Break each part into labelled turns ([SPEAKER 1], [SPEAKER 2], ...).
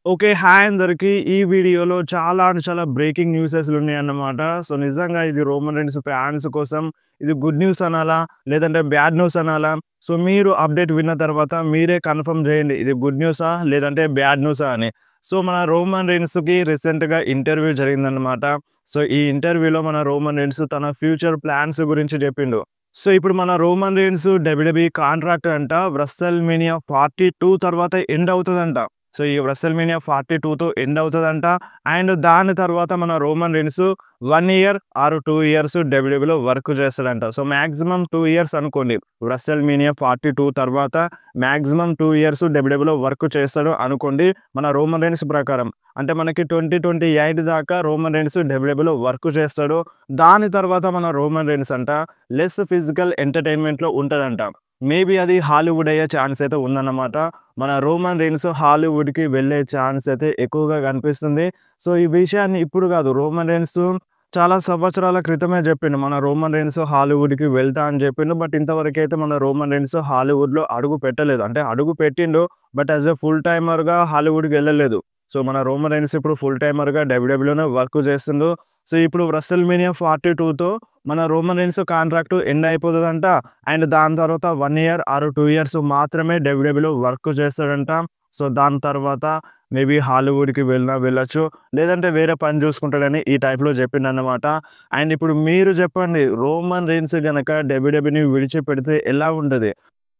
[SPEAKER 1] Okay. Hi అందరికి. ఈ వీడియోలో చాలా అంటే చాలా బ్రేకింగ్ న్యూసెస్‌లున్నాయన్నమాట. సో, నిజంగా ఇది రోమన్ రెన్స్ ఫ్యాన్స్ కోసం ఇది గుడ్ న్యూస్ అనాలా? లేదంటే బ్యాడ్ న్యూస్ అనాలా? సో, మీరు అప్డేట్ విన్న తర్వాత మీరే కన్ఫర్మ్ జేయండి. ఇది గుడ్ న్యూసా? లేదంటే బ్యాడ్ న్యూసా అని. సో, మన రోమన్ రెన్స్‌కి రీసెంట్‌గా ఇంటర్వ్యూ జరిగిందన్నమాట. సో, ఈ ఇంటర్వ్యూలో మన రోమన్ రెన్స్ తన ఫ్యూచర్ ప్లాన్స్ గురించి జెప్పిండు. సో, ఇప్పుడు మన రోమన్ రెన్స్ డబ్ల్యూడబ్ల్యూఈ కాంట్రాక్ట్ అంట WrestleMania 42 తర్వాత ఎండ్ అవుతదంట. సో, ఈ WrestleMania 42తో ఎండ్ అవుతదంట. అండ్ దాని తర్వాత మన Roman Reigns 1 year or 2 years డబ్ల్యూడబ్ల్యూఈలో వర్క్ చేస్తాడంట. సో, మాక్సిమం 2 ఇయర్స్ అనుకోండి. WrestleMania 42 తర్వాత మాక్సిమం 2 ఇయర్స్ డబ్ల్యూడబ్ల్యూఈలో వర్క్ చేస్తాడు అనుకోండి. మన రోమన్ రెన్స్ ప్రకారం. అంటే మనకి 2028 దాకా రోమన్ రెన్స్ డబ్ల్యూడబ్ల్యూఈలో వర్క్ చేస్తాడు. దాని తర్వాత మన రోమన్ రెన్స్ అంట లెస్ ఫిజికల్ ఎంటర్‌టైన్‌మెంట్‌లో ఉంటదంట. మేబీ అది హాలీవుడ్ అయ్యే ఛాన్స్ అయితే ఉందన్నమాట. మన రోమన్ రెన్స్ హాలీవుడ్‌కి వెళ్ళే ఛాన్స్ అయితే ఎక్కువగా కనిపిస్తుంది. సో, ఈ విషయాన్ని ఇప్పుడు కాదు రోమన్ రెన్స్ చాలా సంవత్సరాల క్రితమే చెప్పిండు. మన రోమన్ రెన్స్ హాలీవుడ్‌కి వెళ్తా అని చెప్పిండు. బట్ ఇంతవరకైతే మన రోమన్ రెన్స్ హాలీవుడ్‌లో అడుగు పెట్టలేదు. అంటే అడుగు పెట్టిండు. బట్ యాస్ ఎ ఫుల్ టైమర్‌గా హాలీవుడ్‌కి వెళ్ళలేదు. సో, మన రోమన్ రెన్స్ ఇప్పుడు ఫుల్ టైమర్‌గా డబ్ల్యూడబ్ల్యూలోనే వర్క్ చేస్తుండు. సో, ఇప్పుడు WrestleMania 42తో మన రోమన్ రెన్స్ కాంట్రాక్ట్ ఎండ్ అయిపోతదంట. అండ్ దాని తర్వాత 1 ఇయర్ ఆర్ 2 ఇయర్స్ మాత్రమే డబ్ల్యూడబ్ల్యూలో వర్క్ చేస్తాడంట. సో, దాని తర్వాత మేబీ హాలీవుడ్‌కి వెళ్ళినా వెళ్ళొచ్చు. లేదంటే వేరే పని చూసుకుంటాడని ఈ టైప్‌లో చెప్పిండన్నమాట. అండ్ ఇప్పుడు మీరు చెప్పండి రోమన్ రెన్స్ గనక డబ్ల్యూడబ్ల్యూని విడిచిపెడితే ఎలా ఉంటది?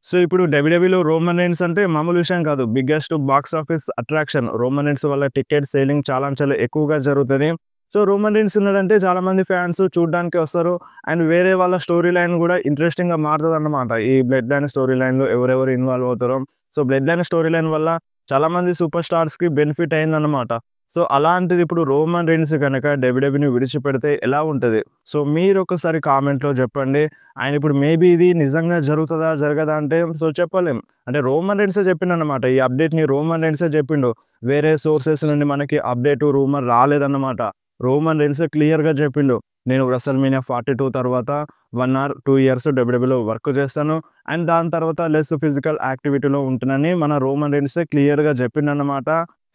[SPEAKER 1] సో, ఇప్పుడు డబ్ల్యూడబ్ల్యూలో రోమన్ రెన్స్ అంటే మామూలు విషయం కాదు. Biggest box office attraction. Roman Reigns వల్ల టికెట్ సేలింగ్ చాలా చాలా ఎక్కువగా జరుగుతది. సో, రోమన్ రెన్స్ ఉన్నాడంటే చాలామంది ఫ్యాన్స్ చూడ్డానికి వస్తారు. అండ్ వేరే వాళ్ళ స్టోరీ లైన్ గూడా ఇంట్రెస్టింగ్‌గా మారుతదన్నమాట. ఈ బ్లడ్ లైన్ స్టోరీ లైన్‌లో ఎవరెవరు ఇన్వాల్వ్ అవుతారో. So, blood line story line వల్ల చాలామంది సూపర్ స్టార్స్‌కి బెనిఫిట్ అయిందన్నమాట. సో, అలాంటిది ఇప్పుడు రోమన్ రెన్స్ గనక డబ్ల్యూడబ్ల్యూని విడిచిపెడితే ఎలా ఉంటది? సో, మీరొకసారి కామెంట్‌లో చెప్పండి. అండ్ ఇప్పుడు మేబీ ఇది నిజంగా జరుగుతదా? జరగదా? అంటే సో, చెప్పలేం. అంటే రోమన్ రెన్సే చెప్పిండన్నమాట. ఈ అప్డేట్‌ని రోమన్ రెన్సే చెప్పిండు. వేరే సోర్సెస్ నుండి మనకి అప్డేటు, రూమర్ రాలేదన్నమాట. రోమన్ రెన్స్ క్లియర్‌గా చెప్పిండు. నేను WrestleMania 42 తర్వాత 1 ఆర్ 2 ఇయర్స్ డబ్ల్యూడబ్ల్యూలో వర్క్ చేస్తాను. అండ్ దాని తర్వాత లెస్ ఫిజికల్ యాక్టివిటీలో ఉంటునని మన రోమన్ రెన్సే క్లియర్‌గా చెప్పిండన్నమాట.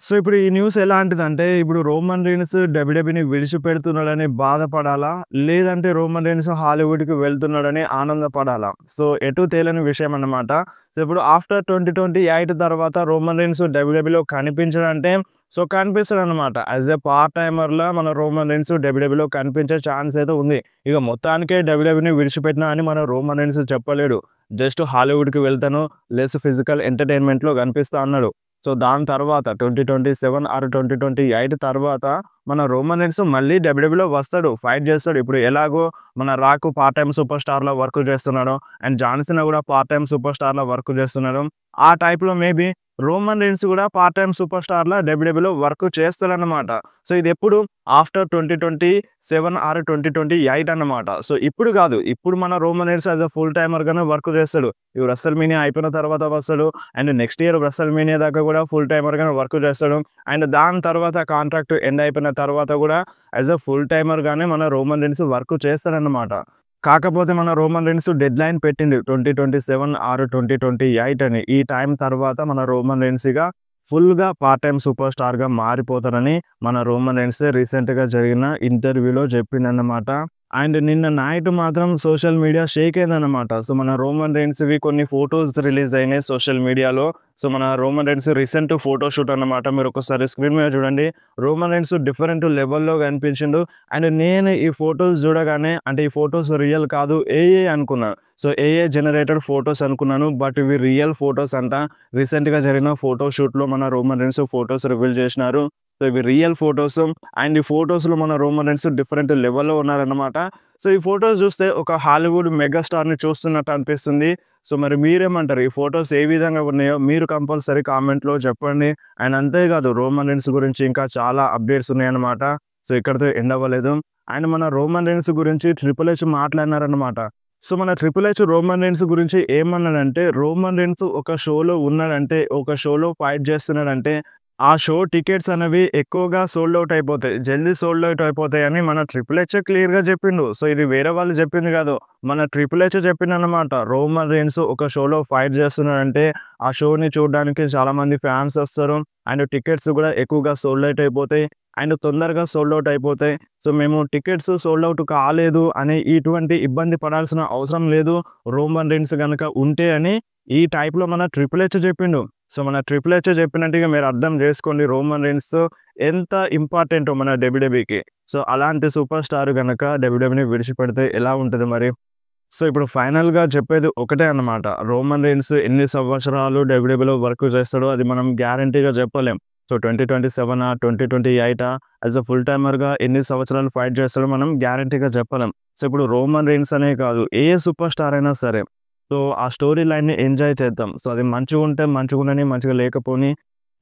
[SPEAKER 1] సో, ఇప్పుడు ఈ న్యూస్ ఎలాంటిదంటే ఇప్పుడు రోమన్ రెన్స్ డబ్ల్యూడబ్ల్యూని విడిచిపెడుతున్నాడని బాధపడాలా? లేదంటే రోమన్ రెన్స్ హాలీవుడ్‌కి వెళ్తున్నాడని ఆనందపడాలా? సో, ఎటు తేలని విషయం అన్నమాట. సో, ఇప్పుడు ఆఫ్టర్ 2028 తర్వాత రోమన్ రెన్స్ డబ్ల్యూడబ్ల్యూలో కనిపించడంటే సో, కనిపిస్తాడన్నమాట. యాస్ ఎ పార్ట్ టైమర్‌లా మన రోమన్ రెన్స్ డబ్ల్యూడబ్ల్యూలో కనిపించే ఛాన్స్ అయితే ఉంది. ఇక మొత్తానికే డబ్ల్యూడబ్ల్యూని విడిచిపెట్టినా అని మన రోమన్ రెన్స్ చెప్పలేడు. జస్ట్ హాలీవుడ్‌కి వెళ్తాను, లెస్ ఫిజికల్ ఎంటర్‌టైన్‌మెంట్‌లో కనిపిస్తా అన్నాడు. సో, దాని తర్వాత 2027 ఆర్ 2028 తర్వాత మన రోమన్ రెన్స్ మళ్ళీ డబ్ల్యూడబ్ల్యూలో వస్తాడు. ఫైట్ చేస్తాడు. ఇప్పుడు ఎలాగో మన రాక్ పార్ట్ టైమ్ సూపర్ స్టార్‌లా వర్క్ చేస్తున్నాడు. అండ్ జాన్ సీనా కూడా పార్ట్ టైమ్ సూపర్ స్టార్‌లా వర్క్ చేస్తున్నాడు. ఆ టైప్‌లో మేబీ రోమన్ రెన్స్ కూడా పార్ట్ టైమ్ సూపర్ స్టార్‌లా డబ్ల్యూడబ్ల్యూలో వర్క్ చేస్తాడన్నమాట. సో, ఇదెప్పుడు ఆఫ్టర్ 2027 ఆర్ 2028 అన్నమాట. సో, ఇప్పుడు కాదు. ఇప్పుడు మన Roman Reigns as a full టైమర్‌గానే వర్క్ చేస్తాడు. ఈ WrestleMania అయిపోయిన తర్వాత వస్తాడు. అండ్ నెక్స్ట్ ఇయర్ WrestleMania దాకా కూడా ఫుల్ టైమర్‌గానే వర్క్ చేస్తాడు. అండ్ దాని తర్వాత కాంట్రాక్ట్ ఎండ్ అయిపోయిన తర్వాత కూడా యాస్ ఎ ఫుల్ టైమర్‌గానే మన రోమన్ రెన్స్ వర్క్ చేస్తాడన్నమాట. కాకపోతే మన రోమన్ రెన్స్ డెడ్‌లైన్ పెట్టింది 2027 ఆర్ 2028 అని. ఈ టైం తర్వాత మన రోమన్ రెన్స్ ఇగ ఫుల్‌గా పార్ట్ టైమ్ సూపర్ స్టార్‌గా మారిపోతారని మన రోమన్ రెన్స్ రీసెంట్‌గా జరిగిన ఇంటర్వ్యూలో చెప్పిండన్నమాట. అండ్ నిన్న నైట్ మాత్రం సోషల్ మీడియా షేక్ అయిందన్నమాట. సో, మన రోమన్ రెన్స్‌వి కొన్ని ఫోటోస్ రిలీజ్ అయినాయి సోషల్ మీడియాలో. సో, మన Roman Reigns recent photo shoot అన్నమాట. మీరొకసారి స్క్రీన్ మీద చూడండి. రోమన్ రెన్స్ డిఫరెంట్ లెవెల్‌లో కనిపించిండు. అండ్ నేను ఈ ఫోటోస్ చూడగానే అంటే ఈ ఫోటోస్ రియల్ కాదు ఏఐ అనుకున్నా. సో, ఏఐ జనరేటెడ్ ఫోటోస్ అనుకున్నాను. బట్ ఇవి రియల్ ఫోటోస్ అంట. రీసెంట్‌గా జరిగిన ఫోటో షూట్‌లో మన రోమన్ రెన్స్ ఫోటోస్ రివీల్ చేసినారు. సో, ఇవి రియల్ ఫోటోస్. అండ్ ఈ ఫోటోస్‌లో మన రోమన్ రెన్స్ డిఫరెంట్ లెవెల్‌లో ఉన్నారన్నమాట. సో, ఈ ఫోటోస్ చూస్తే ఒక హాలీవుడ్ మెగా స్టార్‌ని చూస్తున్నట్టు అనిపిస్తుంది. సో, మరి మీరేమంటారు? ఈ ఫోటోస్ ఏ విధంగా ఉన్నాయో మీరు కంపల్సరీ కామెంట్‌లో చెప్పండి. అండ్ అంతేకాదు రోమన్ రెన్స్ గురించి ఇంకా చాలా అప్డేట్స్ ఉన్నాయన్నమాట. సో, ఇక్కడితో ఎండ్ అవ్వలేదు. అండ్ మన రోమన్ రెన్స్ గురించి ట్రిపుల్ హెచ్ మాట్లాడినారన్నమాట. సో, మన ట్రిపుల్ హెచ్ రోమన్ రెన్స్ గురించి ఏమన్నాడంటే రోమన్ రెన్స్ ఒక షోలో ఉన్నాడంటే, ఒక షోలో ఫైట్ చేస్తున్నాడంటే ఆ షో టికెట్స్ అనేవి ఎక్కువగా సోల్డ్ ఔట్ అయిపోతాయి. జల్దీ సోల్డ్ ఔట్ అయిపోతాయని మన 'ట్రిపుల్ హెచ్' క్లియర్‌గా చెప్పిండు. సో, ఇది వేరే వాళ్ళు చెప్పింది కాదు. మన 'ట్రిపుల్ హెచ్' చెప్పిండన్నమాట. రోమన్ రీన్స్ ఒక షోలో ఫైట్ చేస్తున్నాడంటే, ఆ షోని చూడడానికి చాలామంది ఫ్యాన్స్ వస్తారు. అండ్ టికెట్స్ కూడా ఎక్కువగా సోల్డ్ ఔట్ అయిపోతాయి. అండ్ తొందరగా సోల్డ్ ఔట్ అయిపోతాయి. సో, మేము టికెట్స్ సోల్డ్ ఔట్ కాలేదు అని ఇటువంటి ఇబ్బంది పడాల్సిన అవసరం లేదు. రోమన్ రీన్స్ గనక ఉంటే అని ఈ టైప్‌లో మన 'ట్రిపుల్ హెచ్' చెప్పిండు. సో, మన 'ట్రిపుల్ హెచ్' చెప్పినట్టుగా మీరు అర్థం చేసుకోండి రోమన్ రీన్స్ ఎంత ఇంపార్టెంటో మన డబ్ల్యూడబ్ల్యూఈకి. సో, అలాంటి సూపర్ స్టార్ గనక డబ్ల్యూడబ్ల్యూఈని విడిచిపెడితే ఎలా ఉంటది మరి? సో, ఇప్పుడు ఫైనల్‌గా చెప్పేది ఒకటే అన్నమాట. రోమన్ రీన్స్ ఎన్ని సంవత్సరాలు డబ్ల్యూడబ్ల్యూలో వర్క్ చేస్తాడో అది మనం గ్యారంటీగా చెప్పలేం. సో, 2027 2028 యాస్ ఎ ఫుల్ టైమర్‌గా ఎన్ని సంవత్సరాలు ఫైట్ చేస్తాడో మనం గ్యారంటీగా చెప్పలేం. సో, ఇప్పుడు రోమన్ రీన్స్ అనే కాదు ఏ సూపర్ స్టార్ అయినా సరే. సో, ఆ స్టోరీ లైన్‌ని ఎంజాయ్ చేద్దాం. సో, అది మంచిగుంటే మంచిగుండని, మంచిగా లేకపోని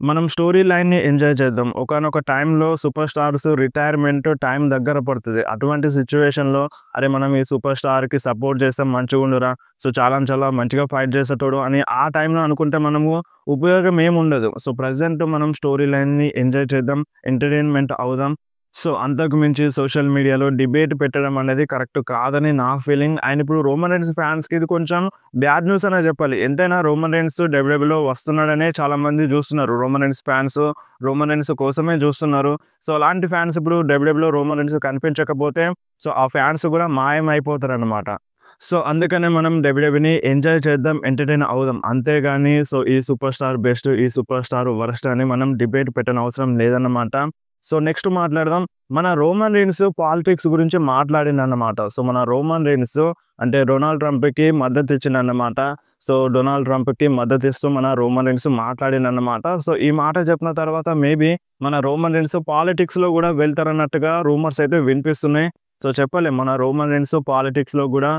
[SPEAKER 1] మనం స్టోరీ లైన్‌ని ఎంజాయ్ చేద్దాం. ఒకానొక టైంలో సూపర్ స్టార్స్ రిటైర్మెంట్ టైం దగ్గర పడతది. అటువంటి సిట్యుయేషన్‌లో అరే! మనం ఈ సూపర్ స్టార్‌కి సపోర్ట్ చేస్తే మంచిగుండురా. సో, చాలా చాలా మంచిగా ఫైట్ చేసేటోడు అని ఆ టైంలో అనుకుంటే మనము ఉపయోగం ఏముండదు. సో, ప్రెజెంట్ మనం స్టోరీ లైన్‌ని ఎంజాయ్ చేద్దాం. ఎంటర్‌టైన్‌మెంట్ అవుదాం. సో, అంతకు మించి సోషల్ మీడియాలో డిబేట్ పెట్టడం అనేది కరెక్ట్ కాదని నా ఫీలింగ్. అండ్ ఇప్పుడు రోమన్ రీన్స్ ఫ్యాన్స్‌కి ఇది కొంచెం బ్యాడ్ న్యూస్ అనే చెప్పాలి. ఎంతైనా రోమన్ రీన్స్ డబ్ల్యూడబ్ల్యూలో వస్తున్నాడనే చాలామంది చూస్తున్నారు. Roman Reigns fans Roman Reigns కోసమే చూస్తున్నారు. సో, అలాంటి ఫ్యాన్స్ ఇప్పుడు డబ్ల్యూడబ్ల్యూలో రోమన్ రీన్స్ కనిపించకపోతే సో, ఆ ఫ్యాన్స్ కూడా మాయమైపోతారనమాట. సో, అందుకనే మనం డబ్ల్యూడబ్ల్యూని ఎంజాయ్ చేద్దాం, ఎంటర్‌టైన్ అవుదాం. అంతేగాని సో, ఈ సూపర్ స్టార్ బెస్ట్, ఈ సూపర్ స్టార్ వరస్ట్ అని మనం డిబేట్ పెట్టనవసరం లేదన్నమాట. సో, నెక్స్ట్ మాట్లాడదాం. మన రోమన్ రీన్స్ పాలిటిక్స్ గురించి మాట్లాడిండన్నమాట. సో, మన రోమన్ రీన్స్ అంటే డొనాల్డ్ ట్రంప్‌కి మద్దతు ఇచ్చిండన్నమాట. సో, డొనాల్డ్ ట్రంప్‌కి మద్దతిస్తూ మన రోమన్ రీన్స్ మాట్లాడిండన్నమాట. సో, ఈ మాట చెప్పిన తర్వాత మేబీ మన రోమన్ రీన్స్ పాలిటిక్స్‌లో కూడా వెళ్తారన్నట్టుగా రూమర్స్ అయితే వినిపిస్తున్నాయి. సో, చెప్పలేం మన రోమన్ రీన్స్ పాలిటిక్స్‌లో కూడా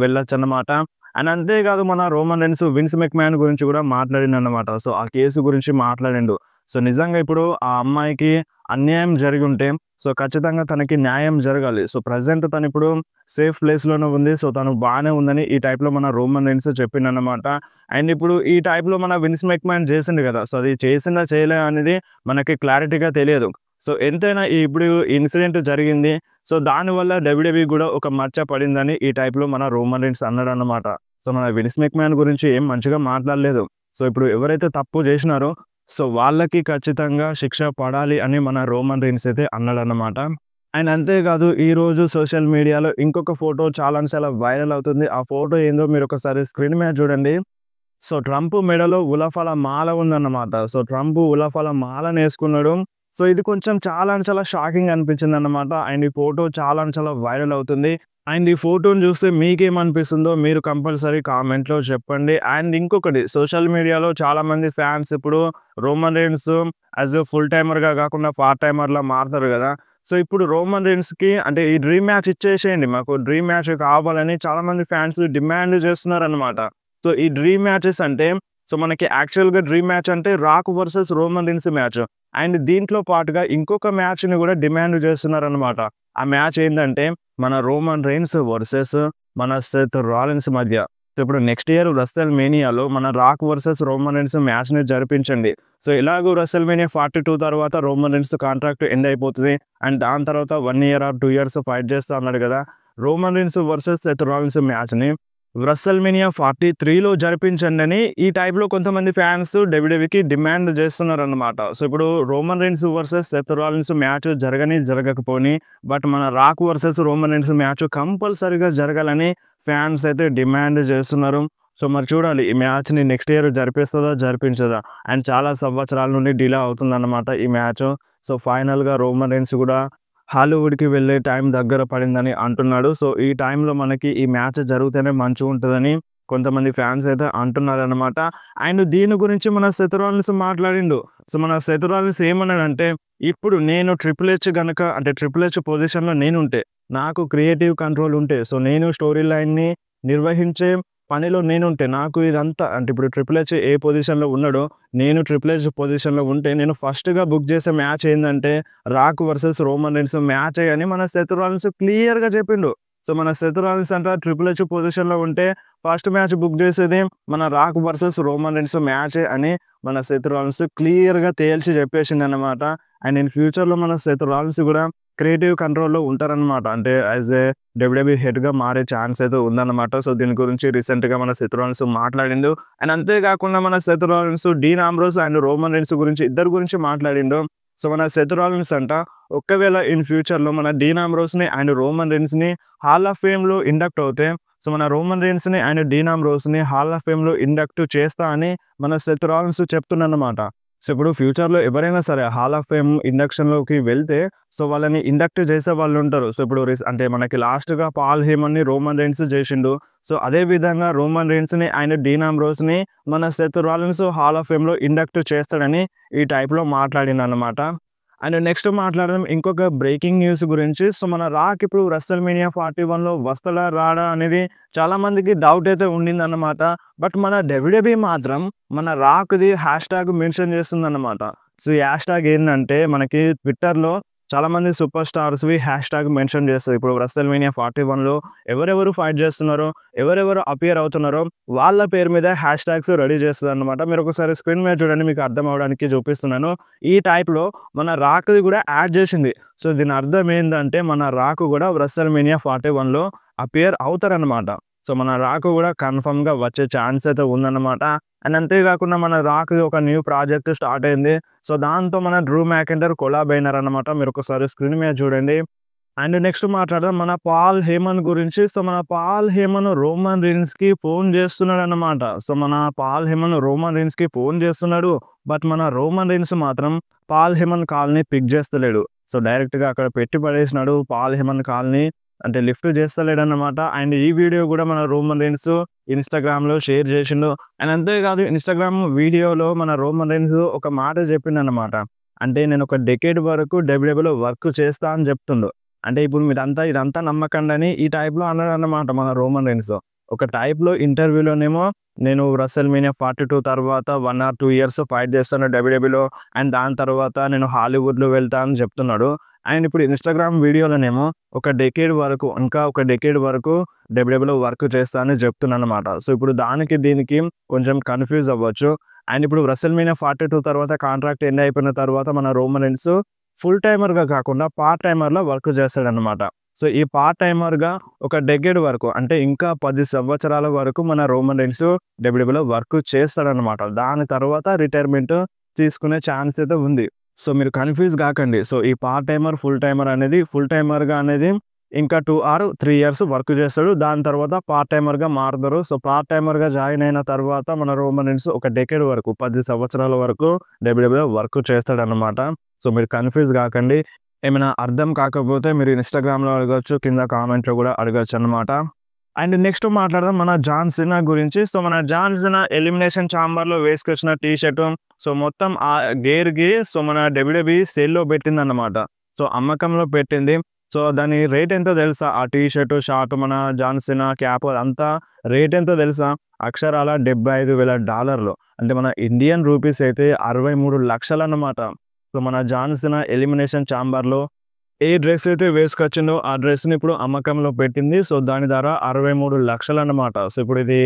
[SPEAKER 1] వెళ్ళొచ్చన్నమాట. అండ్ అంతేకాదు మన రోమన్ రీన్స్ విన్స్ మెక్‌మ్యాన్ గురించి కూడా మాట్లాడిండన్నమాట. సో, ఆ కేసు గురించి మాట్లాడిండు. సో, నిజంగా ఇప్పుడు ఆ అమ్మాయికి అన్యాయం జరిగుంటే సో, ఖచ్చితంగా తనకి న్యాయం జరగాలి. సో, ప్రెజెంట్ తనిప్పుడు సేఫ్ ప్లేస్‌లోనే ఉంది. సో, తను బానే ఉందని ఈ టైప్‌లో మన రోమన్ రీన్స్ చెప్పిండన్నమాట. అండ్ ఇప్పుడు ఈ టైప్‌లో మన విన్స్ మెక్‌మ్యాన్ చేసిండు కదా! సో, అది చేసిండా చేయలే అనేది మనకి క్లారిటీగా తెలియదు. సో, ఎంతైనా ఇప్పుడు ఇన్సిడెంట్ జరిగింది. సో, దానివల్ల డబ్ల్యూడబ్ల్యూఈ కూడా ఒక మచ్చ పడిందని ఈ టైప్‌లో మన రోమన్ రీన్స్ అన్నాడన్నమాట. సో, మన విన్స్ మెక్‌మ్యాన్ గురించి ఏం మంచిగా మాట్లాడలేదు. సో, ఇప్పుడు ఎవరైతే తప్పు చేసినారో సో, వాళ్ళకి ఖచ్చితంగా శిక్ష పడాలి అని మన రోమన్ రీన్స్ అయితే అన్నాడన్నమాట. అండ్ అంతేకాదు ఈరోజు సోషల్ మీడియాలో ఇంకొక ఫోటో చాలా వైరల్ అవుతుంది. ఆ ఫోటో ఏందో మీరొకసారి స్క్రీన్ మీద చూడండి. సో, ట్రంప్ మెడలో ఉలఫల మాల ఉందన్నమాట. సో, ట్రంప్ ఉలఫల మాలనేసుకున్నాడు. సో, ఇది కొంచెం చాలా షాకింగ్ అనిపించిందన్నమాట. అండ్ ఈ ఫోటో చాలా వైరల్ అవుతుంది. అండ్ ఈ ఫోటోని చూస్తే మీకేమనిపిస్తుందో మీరు కంపల్సరీ కామెంట్‌లో చెప్పండి. అండ్ ఇంకొకటి సోషల్ మీడియాలో చాలామంది ఫ్యాన్స్ ఇప్పుడు Roman Reigns as a full టైమర్‌గా కాకుండా పార్ట్ టైమర్‌లా మారుతారు కదా! సో, ఇప్పుడు రోమన్ రీన్స్‌కి అంటే ఈ డ్రీమ్ మ్యాచ్ ఇచ్చేసేయండి. మాకు డ్రీమ్ మ్యాచ్ కావాలని చాలామంది ఫ్యాన్స్ డిమాండ్ చేస్తున్నారన్నమాట. సో, ఈ డ్రీమ్ మ్యాచెస్ అంటే సో, మనకి యాక్చువల్‌గా డ్రీమ్ మ్యాచ్ అంటే Rock versus Roman Reigns match. And దీంట్లో పాటుగా ఇంకొక మ్యాచ్‌ని కూడా డిమాండ్ చేస్తున్నారన్నమాట. ఆ మ్యాచ్ ఏందంటే మన రోమన్ రీన్స్ వర్సెస్ మన సెత్ రాలిన్స్ మధ్య. సో, ఇప్పుడు నెక్స్ట్ ఇయర్ రెస్సెల్ మేనియాలో మన రాక్ వర్సెస్ రోమన్ రీన్స్ మ్యాచ్‌ని జరిపించండి. సో, ఎలాగో రెస్సెల్ మేనియా 42 తర్వాత రోమన్ రీన్స్ కాంట్రాక్ట్ ఎండ్ అయిపోతది. అండ్ దాని తర్వాత 1 ఇయర్ ఆర్ 2 ఇయర్స్ ఫైట్ చేస్తా అన్నాడు కదా! Roman Reigns versus Seth Rollins మ్యాచ్‌ని రెస్సెల్‌మేనియా 43లో జరిపించండని ఈ టైప్‌లో కొంతమంది ఫ్యాన్స్ డబ్ల్యూడబ్ల్యూఈకి డిమాండ్ చేస్తున్నారన్నమాట. సో, ఇప్పుడు Roman Reigns versus Seth Rollins match జరగకపోని బట్ మన Rock versus Roman Reigns match కంపల్సరీగా జరగాలని ఫ్యాన్స్ అయితే డిమాండ్ చేస్తున్నారు. సో, మరి చూడాలి ఈ మ్యాచ్‌ని నెక్స్ట్ ఇయర్ జరిపిస్తదా? జరిపించదా? అండ్ చాలా సంవత్సరాల నుండి డిలే అవుతుందన్నమాట ఈ మ్యాచ్. సో, ఫైనల్‌గా రోమన్ రీన్స్ కూడా హాలీవుడ్‌కి వెళ్ళే టైం దగ్గర పడిందని అంటున్నాడు. సో, ఈ టైంలో మనకి ఈ మ్యాచ్ జరిగితేనే మంచిగుంటదని కొంతమంది ఫ్యాన్స్ అయితే అంటున్నారనమాట. అండ్ దీని గురించి మన సెత్ రాలిన్స్ మాట్లాడిండు. సో, మన సెత్ రాలిన్స్ ఏమన్నాడంటే, ఇప్పుడు నేను ట్రిపుల్ హెచ్ గనక అంటే ట్రిపుల్ హెచ్ పొజిషన్‌లో నేనుంటే, నాకు క్రియేటివ్ కంట్రోల్ ఉంటే, సో, నేను స్టోరీ లైన్‌ని నిర్వహించే పనిలో నేనుంటే, నాకు ఇదంతా అంటే ఇప్పుడు ట్రిపుల్ హెచ్ ఏ పొజిషన్‌లో ఉన్నాడో, నేను ట్రిపుల్ హెచ్ పొజిషన్‌లో ఉంటే, నేను ఫస్ట్‌గా బుక్ చేసే మ్యాచ్ ఏందంటే, రాక్ వర్సెస్ రోమన్ రీన్స్ మ్యాచే అని మన సెత్ రాలిన్స్ క్లియర్‌గా చెప్పిండు. సో మన సెత్ రాలిన్స్ అంట ట్రిపుల్ హెచ్ పొజిషన్‌లో ఉంటే ఫస్ట్ మ్యాచ్ బుక్ చేసేది మన రాక్ వర్సెస్ రోమన్ రీన్స్ మ్యాచే అని మన సెత్ రాలిన్స్ క్లియర్‌గా తేల్చి చెప్పేసిండన్నమాట. అండ్ ఇన్ ఫ్యూచర్‌లో మన సెత్ రాలిన్స్ కూడా క్రియేటివ్ కంట్రోల్‌లో ఉంటారన్నమాట. అంటే యాస్ ఏ డబ్ల్యూడబ్ల్యూఈ హెడ్‌గా మారే ఛాన్స్ అయితే ఉందన్నమాట. సో దీని గురించి రీసెంట్‌గా మన సెత్ రాలిన్స్ మాట్లాడిండు. అండ్ అంతే కాకుండా మన Seth Rollins, Dean Ambrose and Roman Reigns గురించి ఇద్దరి గురించి మాట్లాడిండు. సో మన సెత్ రాలిన్స్ అంట ఒకవేళ ఇన్ ఫ్యూచర్‌లో మన డీన్ ఆంబ్రోస్‌ని అండ్ రోమన్ రీన్స్‌ని హాల్ ఆఫ్ ఫేమ్‌లో ఇండక్ట్ అవుతే, సో మన రోమన్ రీన్స్‌ని అండ్ డీన్ ఆంబ్రోస్‌ని హాల్ ఆఫ్ ఫేమ్‌లో ఇండక్ట్ చేస్తా అని మన సెత్ రాలిన్స్ చెప్తున్నాడన్నమాట. సో ఇప్పుడు ఫ్యూచర్‌లో ఎవరైనా సరే హాల్ ఆఫ్ ఫేమ్ ఇండక్షన్‌లోకి వెళ్తే, సో వాళ్ళని ఇండక్ట్ చేసే వాళ్ళుంటారు. సో ఇప్పుడు అంటే మనకి లాస్ట్‌గా పాల్ హేమన్‌ని రోమన్ రీన్స్ చేసిండు. సో అదే విధంగా రోమన్ రీన్స్‌ని అండ్ డీన్ ఆంబ్రోస్‌ని మన సెత్ రాలిన్స్ హాల్ ఆఫ్ ఫేమ్‌లో ఇండక్ట్ చేస్తాడని ఈ టైప్‌లో మాట్లాడిండన్నమాట. అండ్ నెక్స్ట్ మాట్లాడదాం ఇంకొక బ్రేకింగ్ న్యూస్ గురించి. సో మన రాక్ ఇప్పుడు రెస్ల్‌మేనియా 41లో వస్తాడా? రాడా? అనేది చాలా మందికి డౌట్ అయితే ఉండిందన్నమాట. బట్ మన డబ్ల్యూడబ్ల్యూఈ మాత్రం మన రాక్‌ది హ్యాష్‌ట్యాగ్ మెన్షన్ చేస్తుందన్నమాట. సో ఈ హ్యాష్‌ట్యాగ్ ఏందంటే మనకి ట్విట్టర్‌లో చాలామంది సూపర్ స్టార్స్‌వి హ్యాష్‌ట్యాగ్ మెన్షన్ చేస్తది. ఇప్పుడు రెస్ల్‌మేనియా 41లో ఎవరెవరు ఫైట్ చేస్తున్నారో, ఎవరెవరు అపియర్ అవుతున్నారో వాళ్ళ పేరు మీద హ్యాష్‌ట్యాగ్స్ రెడీ చేస్తదన్నమాట. మీరు ఒకసారి స్క్రీన్ మీద చూడండి, మీకు అర్థం అవ్వడానికి చూపిస్తున్నాను. ఈ టైప్‌లో మన రాక్‌ది కూడా యాడ్ చేసింది. సో దీని అర్థం ఏందంటే మన రాక్ కూడా రెస్ల్‌మేనియా 41లో అపియర్ అవుతారన్నమాట. సో మన రాక్ కూడా కన్ఫర్మ్‌గా వచ్చే ఛాన్స్ అయితే ఉందన్నమాట. అండ్ అంతేకాకుండా మన రాక్‌ది ఒక న్యూ ప్రాజెక్ట్ స్టార్ట్ అయింది. సో దాంతో మన డ్రూ మ్యాకెంటైర్ కొలాబ్ అయినారన్నమాట. మీరు ఒకసారి స్క్రీన్ మీద చూడండి. అండ్ నెక్స్ట్ మాట్లాడదాం మన పాల్ హేమన్ గురించి. సో మన పాల్ హేమన్ రోమన్ రీన్స్‌కి ఫోన్ చేస్తున్నాడన్నమాట. సో మన పాల్ హేమన్ రోమన్ రీన్స్‌కి ఫోన్ చేస్తున్నాడు. బట్ మన రోమన్ రీన్స్ మాత్రం పాల్ హేమన్ కాల్‌ని పిక్ చేస్తలేడు. సో డైరెక్ట్‌గా అక్కడ పెట్టి పడేసినాడు పాల్ హేమన్ కాల్‌ని. అంటే లిఫ్ట్ చేస్తలేడన్నమాట. అండ్ ఈ వీడియో కూడా మన రోమన్ రీన్స్ ఇన్‌స్టాగ్రామ్‌లో షేర్ చేసిండు. అండ్ అంతేకాదు ఇన్‌స్టాగ్రామ్ వీడియోలో మన రోమన్ రీన్స్ ఒక మాట చెప్పిండన్నమాట. అంటే నేను ఒక డెకేడ్ వరకు డబ్ల్యూడబ్ల్యూలో వర్క్ చేస్తా అని చెప్తుండు. అంటే ఇప్పుడు ఇదంతా నమ్మకండని ఈ టైప్‌లో అన్నాడన్నమాట మన రోమన్ రీన్స్. ఒక టైప్‌లో ఇంటర్వ్యూలోనేమో నేను రెస్ల్‌మేనియా 42 తర్వాత 1 ఆర్ 2 ఇయర్స్ ఫైట్ చేస్తాను డబ్ల్యూడబ్ల్యూలో. అండ్ దాని తర్వాత నేను హాలీవుడ్‌లో వెళ్తా అని చెప్తున్నాడు. అండ్ ఇప్పుడు ఇన్‌స్టాగ్రామ్ వీడియోలోనేమో ఇంకా ఒక డెకేడ్ వరకు డబ్ల్యూడబ్ల్యూలో వర్క్ చేస్తా అని చెప్తున్నాడన్నమాట. సో ఇప్పుడు దానికి దీనికి కొంచెం కన్‌ఫ్యూజ్ అవ్వచ్చు. అండ్ ఇప్పుడు రెస్ల్‌మేనియా 42 తర్వాత కాంట్రాక్ట్ ఎండ్ అయిపోయిన తర్వాత మన రోమన్ రీన్స్ ఫుల్ టైమర్‌గా కాకుండా పార్ట్ టైమర్‌లో వర్క్ చేస్తాడన్నమాట. సో ఈ పార్ట్ టైమర్‌గా ఒక డెకేడ్ వరకు అంటే ఇంకా 10 సంవత్సరాల వరకు మన రోమన్ రీన్స్ డబ్ల్యూడబ్ల్యూలో వర్క్ చేస్తాడన్నమాట. దాని తర్వాత రిటైర్మెంట్ తీసుకునే ఛాన్స్ అయితే ఉంది. సో మీరు కన్‌ఫ్యూజ్ గాకండి. సో ఈ పార్ట్ టైమర్, ఫుల్ టైమర్‌గా అనేది ఇంకా 2 ఆర్ 3 ఇయర్స్ వర్క్ చేస్తాడు. దాని తర్వాత పార్ట్ టైమర్‌గా మారుతారు. సో పార్ట్ టైమర్‌గా జాయిన్ అయిన తర్వాత మన రోమన్ రీన్స్ ఒక డెకేడ్ వరకు 10 సంవత్సరాల వరకు డబ్ల్యూడబ్ల్యూలో వర్క్ చేస్తాడన్నమాట. సో మీరు కన్‌ఫ్యూజ్ గాకండి. ఏమైనా అర్థం కాకపోతే మీరు ఇన్‌స్టాగ్రామ్‌లో అడగొచ్చు, కింద కామెంట్‌లో కూడా అడగొచ్చన్నమాట. అండ్ నెక్స్ట్ మాట్లాడదాం మన జాన్ సినా గురించి. సో మన జాన్ సినా ఎలిమినేషన్ ఛాంబర్‌లో వేసుకొచ్చిన టీ షర్టు సో మొత్తం ఆ గేర్‌కి సో మన డబ్ల్యూడబ్ల్యూఈ సేల్‌లో పెట్టిందన్నమాట. సో అమ్మకంలో పెట్టింది. సో దాని రేట్ ఎంతో తెలుసా? ఆ టీ షర్టు, షార్ట్ మన జాన్ సినా క్యాప్ అదంతా రేట్ ఎంతో తెలుసా? అక్షరాల $75,000 అంటే మన ఇండియన్ రూపీస్ అయితే 63,00,000 అన్నమాట. సో మన జాన్ సినా ఎలిమినేషన్ ఛాంబర్‌లో ఏ డ్రెస్ అయితే వేసుకొచ్చిండో ఆ డ్రెస్‌ని ఇప్పుడు అమ్మకంలో పెట్టింది. సో దాని ధర 63,00,000 అన్నమాట. సో ఇప్పుడు ఇది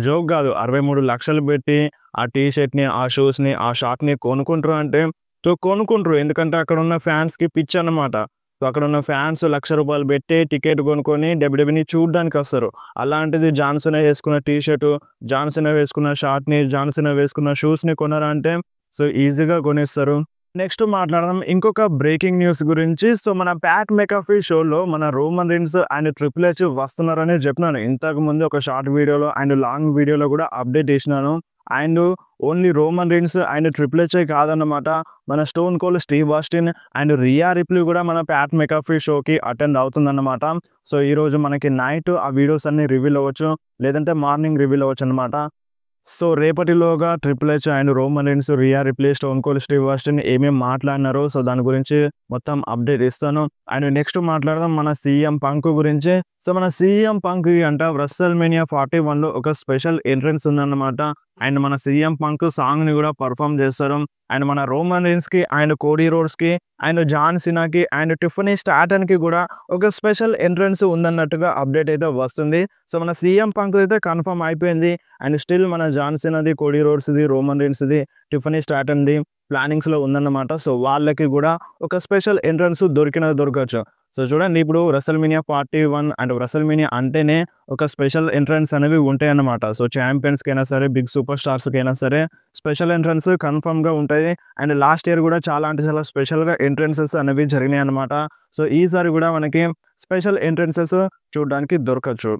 [SPEAKER 1] జోక్ గాదు. 63,00,000 పెట్టి ఆ టీ షర్ట్‌ని, ఆ షూస్‌ని, ఆ షార్ట్‌ని కొనుక్కుంటారు అంటే సో కొనుక్కుంటారు. ఎందుకంటే అక్కడున్న ఫ్యాన్స్‌కి పిచ్చన్నమాట. సో అక్కడున్న ఫ్యాన్స్ ₹1,00,000 పెట్టి టికెట్ కొనుక్కొని డబ్ల్యూడబ్ల్యూఈని చూడ్డానికొస్తారు. అలాంటిది జాన్ సినా వేసుకున్న టీ షర్టు, జాన్ సినా వేసుకున్న షార్ట్‌ని, జాన్ సినా వేసుకున్న షూస్‌ని కొనరా అంటే సో ఈజీగా కొనేస్తారు. నెక్స్ట్ మాట్లాడదాం ఇంకొక బ్రేకింగ్ న్యూస్ గురించి. సో మన ప్యాట్ మెకాఫీ షోలో మన Roman Reigns and triple H వస్తున్నారని చెప్పినాను. ఇంతకు ముందు ఒక షార్ట్ వీడియోలో అండ్ లాంగ్ వీడియోలో కూడా అప్డేట్ చేసినాను. And only Roman Reigns and triple H కాదన్నమాట. మన Stone Cold Steve Austin and Rhea Ripley కూడా మన ప్యాట్ మెకాఫీ షోకి అటెండ్ అవుతుందన్నమాట. సో ఈరోజు మనకి నైట్ ఆ వీడియోస్ అన్ని రివీల్ అవ్వచ్చు, లేదంటే మార్నింగ్ రివీల్ అవ్వచ్చు అనమాట. సో రేపటిలోగా triple H and Roman Reigns, Rhea Ripley, Stone Cold Steve Austin ఏమేమి మాట్లాడినారో సో దాని గురించి మొత్తం అప్డేట్ ఇస్తాను. అండ్ నెక్స్ట్ మాట్లాడదాం మన సీఎం పంక్ గురించి. సో మన సీఎం పంక్ అంట రెస్ల్‌మేనియా 41లో ఒక స్పెషల్ ఎంట్రన్స్ ఉందన్నమాట. అండ్ మన సీఎం పంక్ సాంగ్‌ని గూడా పెర్ఫార్మ్ చేస్తారు. అండ్ మన రోమన్ రీన్స్‌కి అండ్ కోడీ రోడ్స్‌కి అండ్ జాన్ సీనాకి అండ్ టిఫనీ స్టాటన్‌కి గూడా ఒక స్పెషల్ ఎంట్రన్స్ ఉందన్నట్టుగా అప్డేట్ అయితే వస్తుంది. సో, మన సీఎం పంక్ అయితే కన్ఫర్మ్ అయిపోయింది. అండ్ స్టిల్ మన జాన్ సీనాది, కోడీ రోడ్స్‌ది, రోమన్ రీన్స్‌ది, టిఫనీ స్టాటన్‌ది ప్లానింగ్స్‌లో ఉందన్నమాట. సో, వాళ్ళకి గూడా ఒక స్పెషల్ ఎంట్రన్స్ దొరకచ్చు. సో, చూడండి ఇప్పుడు రెసల్‌మేనియా 41 అండ్ రెసల్‌మేనియా అంటేనే ఒక స్పెషల్ ఎంట్రన్స్ అనేవి ఉంటాయన్నమాట. సో, చాంపియన్స్‌కైనా సరే, బిగ్ సూపర్ స్టార్స్‌కైనా సరే స్పెషల్ ఎంట్రన్స్ కన్ఫర్మ్‌గా ఉంటాయి. అండ్ లాస్ట్ ఇయర్ గూడా చాలా అంటే చాలా స్పెషల్‌గా ఎంట్రన్సెస్ అనేవి జరిగినాయన్నమాట. సో, ఈసారి గూడా మనకి స్పెషల్ ఎంట్రన్సెస్ చూడడానికి దొరకచ్చు.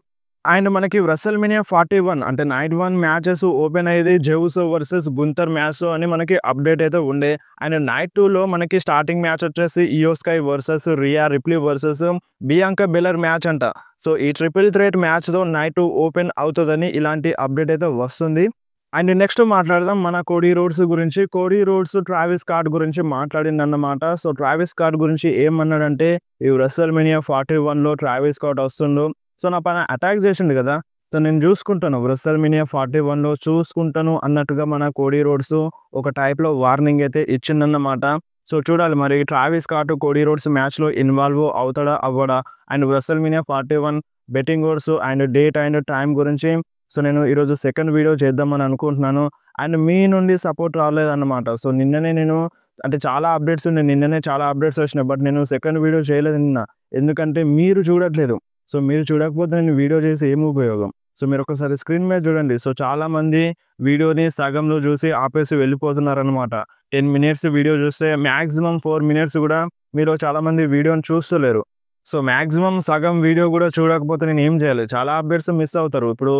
[SPEAKER 1] అండ్ మనకి రెసల్‌మేనియా 41 అంటే నైట్ 1 మ్యాచెస్ ఓపెన్ అయ్యేది జెఉసో వర్సెస్ గుంతర్ మ్యాచ్ అని మనకి అప్డేట్ అయితే ఉండే. అండ్ నైట్ 2లో మనకి స్టార్టింగ్ మ్యాచ్ వచ్చేసి ఇయో sky versus Riya రిప్లీ versus Bianca baler match అంట. సో, ఈ ట్రిపుల్ థ్రెట్ మ్యాచ్‌తో నైట్ 2 ఓపెన్ అవుతదని ఇలాంటి అప్డేట్ అయితే వస్తుంది. అండ్ నెక్స్ట్ మాట్లాడదాం మన కోడీ రోడ్స్ గురించి. కోడీ రోడ్స్ ట్రావిస్ స్కాట్ గురించి మాట్లాడిండన్నమాట. సో, ట్రావిస్ స్కాట్ గురించి ఏమన్నాడంటే, ఈ రెసల్‌మేనియా 41లో ట్రావిస్ స్కాట్ వస్తుండు. సో, నా పైన అటాక్ చేసిండు గదా! సో, నేను జూసుకుంటాను. రెసల్‌మేనియా 41లో చూసుకుంటాను అన్నట్టుగా మన కోడీ రోడ్స్ ఒక టైప్‌లో వార్నింగ్ అయితే ఇచ్చిండన్నమాట. సో, చూడాలి మరి ట్రావిస్ స్కాట్, కోడీ రోడ్స్ మ్యాచ్‌లో ఇన్వాల్వ్ అవుతాడా? అవ్వడా? And WrestleMania 41 betting odds and date and time గురించి సో, నేను ఈరోజు సెకండ్ వీడియో చేద్దామని అనుకుంటున్నాను. అండ్ మీ నుండి సపోర్ట్ రాలేదన్నమాట. సో, నిన్ననే నేను అంటే చాలా అప్డేట్స్ ఉన్నాయి. నిన్ననే చాలా అప్డేట్స్ వచ్చినాయి. బట్ నేను సెకండ్ వీడియో చేయలేదు నిన్న. ఎందుకంటే మీరు చూడట్లేదు. సో, మీరు చూడకపోతే నేను వీడియో చేసి ఏమి ఉపయోగం? సో, మీరొకసారి స్క్రీన్ మీద చూడండి. సో, చాలామంది వీడియోని సగంలో చూసి ఆపేసి వెళ్ళిపోతున్నారనమాట. 10 మినిట్స్ వీడియో చూస్తే మాక్సిమం 4 మినిట్స్ గూడా మీలో చాలామంది వీడియోని చూస్తలేరు. సో, మాక్సిమం సగం వీడియో గూడా చూడకపోతే నేనేం జేయాలి? చాలా అప్డేట్స్ మిస్ అవుతారు. ఇప్పుడు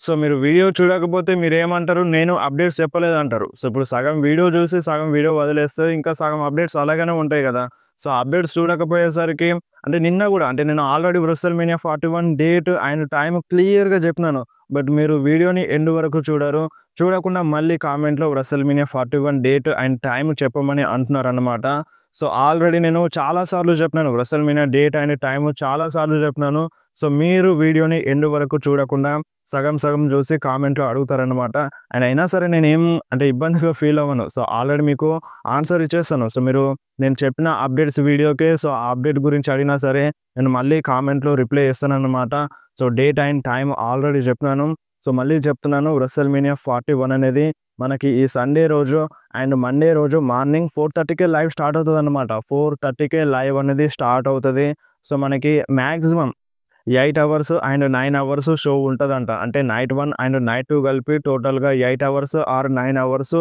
[SPEAKER 1] సో, మీరు వీడియో చూడకపోతే మీరేమంటారు? నేను అప్డేట్స్ చెప్పలేదంటారు. సో, ఇప్పుడు సగం వీడియో చూసి, సగం వీడియో వదిలేస్తే ఇంకా సగం అప్డేట్స్ అలాగనే ఉంటాయి గదా! సో, అప్డేట్స్ చూడకపోయేసరికి అంటే నిన్న గూడా అంటే నేను already WrestleMania 41 date and time క్లియర్‌గా జెప్పినాను. బట్ మీరు వీడియోని ఎండ్ వరకు చూడరు. చూడకుండా మళ్ళీ కామెంట్‌లో రెసల్‌మేనియా 41 డేట్ అండ్ టైమ్ చెప్పమని అంటున్నారన్నమాట. సో, ఆల్రెడీ నేను చాలా సార్లు జెప్పినాను. రెసల్‌మేనియా డేట్ అండ్ టైమ్ చాలా సార్లు జెప్పినాను. సో, మీరు వీడియోని ఎండ్ వరకు చూడకుండా సగం సగం జూసి కామెంట్‌లో అడుగుతారన్నమాట. అండ్ అయినా సరే నేనేం అంటే ఇబ్బందిగా ఫీల్ అవ్వను. సో, ఆల్రెడీ మీకు ఆన్సర్ ఇచ్చేస్తాను. సో, మీరు నేను చెప్పిన అప్డేట్స్ వీడియోకే సో, ఆ అప్డేట్ గురించి అడిగినా సరే నేను మళ్ళీ కామెంట్‌లో రిప్లై ఇస్తానన్నమాట. So, date and time already జెప్పినాను. సో, మళ్ళీ చెప్తున్నాను రెసల్‌మేనియా 41 అనేది మనకి ఈ సండే రోజు అండ్ మండే రోజు మార్నింగ్ 4:30కే లైవ్ స్టార్ట్ అవుతదన్నమాట. 4:30కే లైవ్ అనేది స్టార్ట్ అవుతది. సో, మనకి maximum 8 hours and 9 hours show ఉంటదంట. అంటే నైట్ 1 అండ్ నైట్ 2 కలిపి టోటల్‌గా 8 hours or 9 hours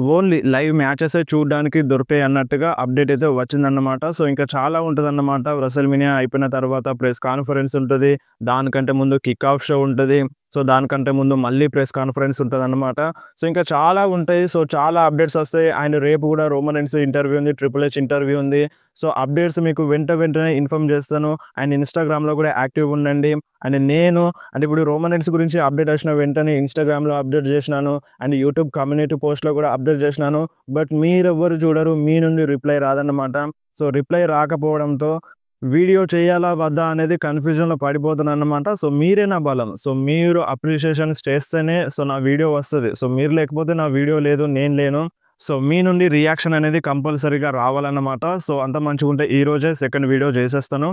[SPEAKER 1] only live మ్యాచెసే చూడడానికి దొరుకుతాయి అన్నట్టుగా అప్డేట్ అయితే వచ్చిందన్నమాట. సో, ఇంకా చాలా ఉంటదన్నమాట. రెసల్‌మేనియా అయిపోయిన తర్వాత ప్రెస్ కాన్ఫరెన్స్ ఉంటది. దానికంటే ముందు కిక్ ఆఫ్ షో ఉంటది. సో, దానికంటే ముందు మళ్ళీ ప్రెస్ కాన్ఫరెన్స్ ఉంటదన్నమాట. సో, ఇంకా చాలా ఉంటాయి. సో, చాలా అప్డేట్స్ వస్తాయి. అండ్ రేపు గూడా రోమన్ రీన్స్ ఇంటర్వ్యూ ఉంది. ట్రిపుల్ హెచ్ ఇంటర్వ్యూ ఉంది. సో, అప్డేట్స్ మీకు వెంటనే ఇన్ఫార్మ్ చేస్తాను. అండ్ ఇన్‌స్టాగ్రామ్‌లో కూడా యాక్టివ్‌గా ఉండండి. అండ్ నేను అంటే ఇప్పుడు రోమన్ రీన్స్ గురించి అప్డేట్ వచ్చిన వెంటనే ఇన్‌స్టాగ్రామ్‌లో అప్డేట్ చేసినాను. అండ్ యూట్యూబ్ కమ్యూనిటీ పోస్ట్‌లో కూడా అప్డేట్ చేసినాను. బట్ మీరెవ్వరు చూడరు. మీ నుండి రిప్లై రాదన్నమాట. సో, రిప్లై రాకపోవడంతో వీడియో చేయాలా? వద్దా? అనేది కన్‌ఫ్యూజన్‌లో పడిపోతున్నానన్నమాట. సో, మీరే నా బలం. సో, మీరు అప్రిషియేషన్స్ చేస్తేనే సో, నా వీడియో వస్తది. సో, మీరు లేకపోతే నా వీడియో లేదు. నేను లేను. సో, మీ నుండి రియాక్షన్ అనేది కంపల్సరీగా రావాలన్నమాట. సో, అంతా మంచిగుంటే ఈరోజే సెకండ్ వీడియో చేసేస్తాను.